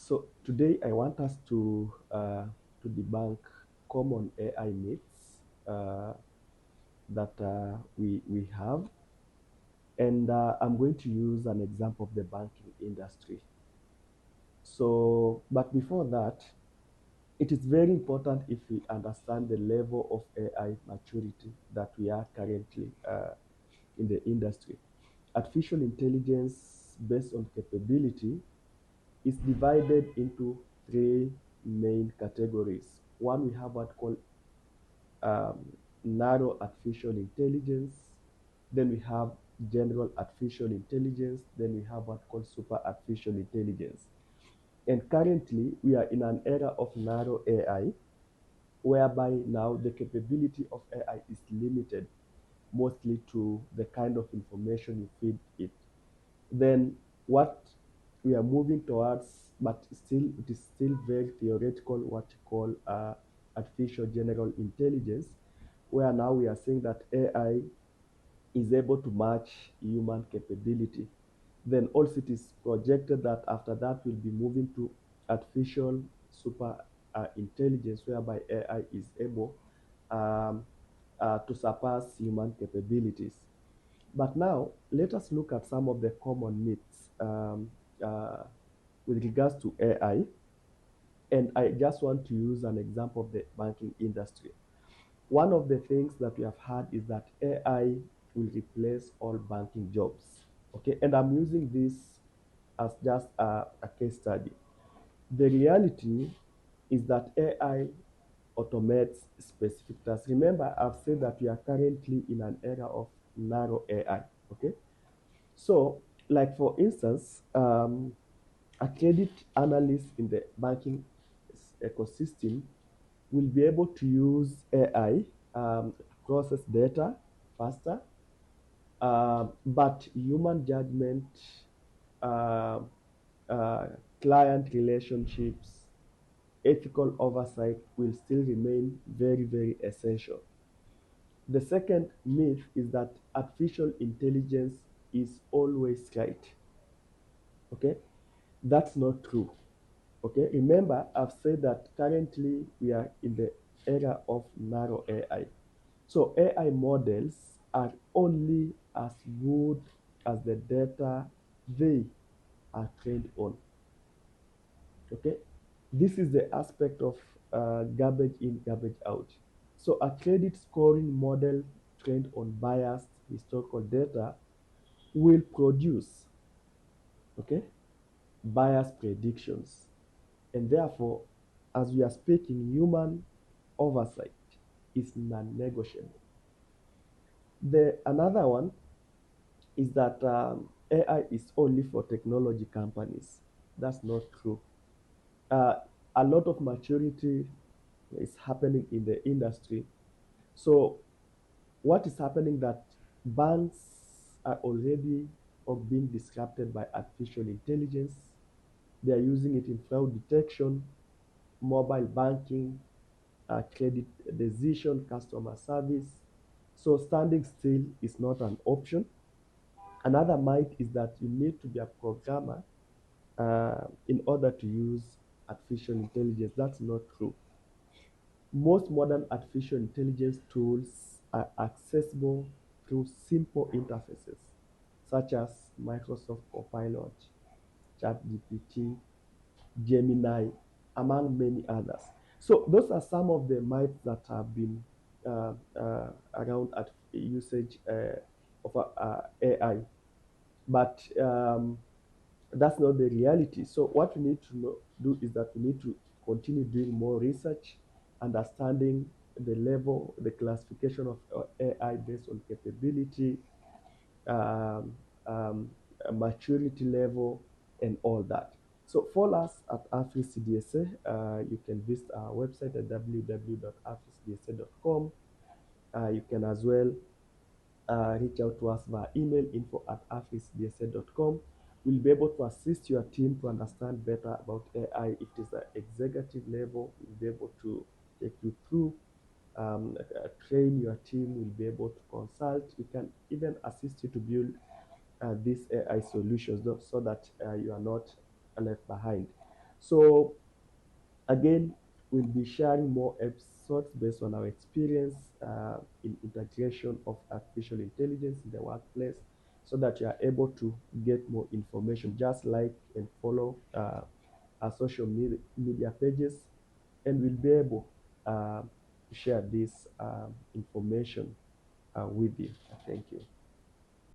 So today I want us to debunk common AI myths that we have, and I'm going to use an example of the banking industry. So, but before that, it is very important if we understand the level of AI maturity that we are currently in the industry. Artificial intelligence, based on capability, is divided into three main categories. One, we have what called um, narrow artificial intelligence. Then we have general artificial intelligence. Then we have what called super artificial intelligence. And currently, we are in an era of narrow AI, whereby now the capability of AI is limited mostly to the kind of information you feed it. Then what we are moving towards, but still it is still very theoretical, what you call artificial general intelligence, where now we are saying that AI is able to match human capability. Then also it is projected that after that we'll be moving to artificial super intelligence, whereby AI is able um, to surpass human capabilities. But now let us look at some of the common myths uh, with regards to AI. And I just want to use an example of the banking industry. One of the things that we have heard is that AI will replace all banking jobs. Okay, and I'm using this as just a case study. The reality is that AI automates specific tasks. Remember, I've said that we are currently in an era of narrow AI. Okay, so like for instance, a credit analyst in the banking ecosystem will be able to use AI to process data faster, but human judgment, uh, uh, client relationships, ethical oversight will still remain very, very essential. The second myth is that artificial intelligence is always right. Okay, that's not true. Okay, remember I've said that currently we are in the era of narrow AI. So AI models are only as good as the data they are trained on. Okay, this is the aspect of garbage in, garbage out. So a credit scoring model trained on biased historical data will produce, okay, biased predictions. And therefore, as we are speaking, human oversight is non-negotiable. The another one is that AI is only for technology companies. That's not true. Uh, a lot of maturity is happening in the industry. So what is happening that banks are already or being disrupted by artificial intelligence. They are using it in fraud detection, mobile banking, credit decision, customer service. So standing still is not an option. Another myth is that you need to be a programmer in order to use artificial intelligence. That's not true. Most modern artificial intelligence tools are accessible through simple interfaces, such as Microsoft Copilot, ChatGPT, Gemini, among many others. So those are some of the myths that have been around at usage of AI. But that's not the reality. So what we need to do is that we need to continue doing more research, understanding the level, the classification of AI based on capability, um, um, maturity level, and all that. So follow us at Afris CDSA. You can visit our website at www.afrisdsa.com. You can as well reach out to us via email info@afrisdsa.com. We'll be able to assist your team to understand better about AI. If it is at executive level, we'll be able to take you through, train your team, we'll be able to consult. We can even assist you to build these AI solutions so that you are not left behind. So again, we'll be sharing more episodes based on our experience in integration of artificial intelligence in the workplace so that you are able to get more information. Just like and follow our social media pages, and we'll be able to share this information with you. Thank you.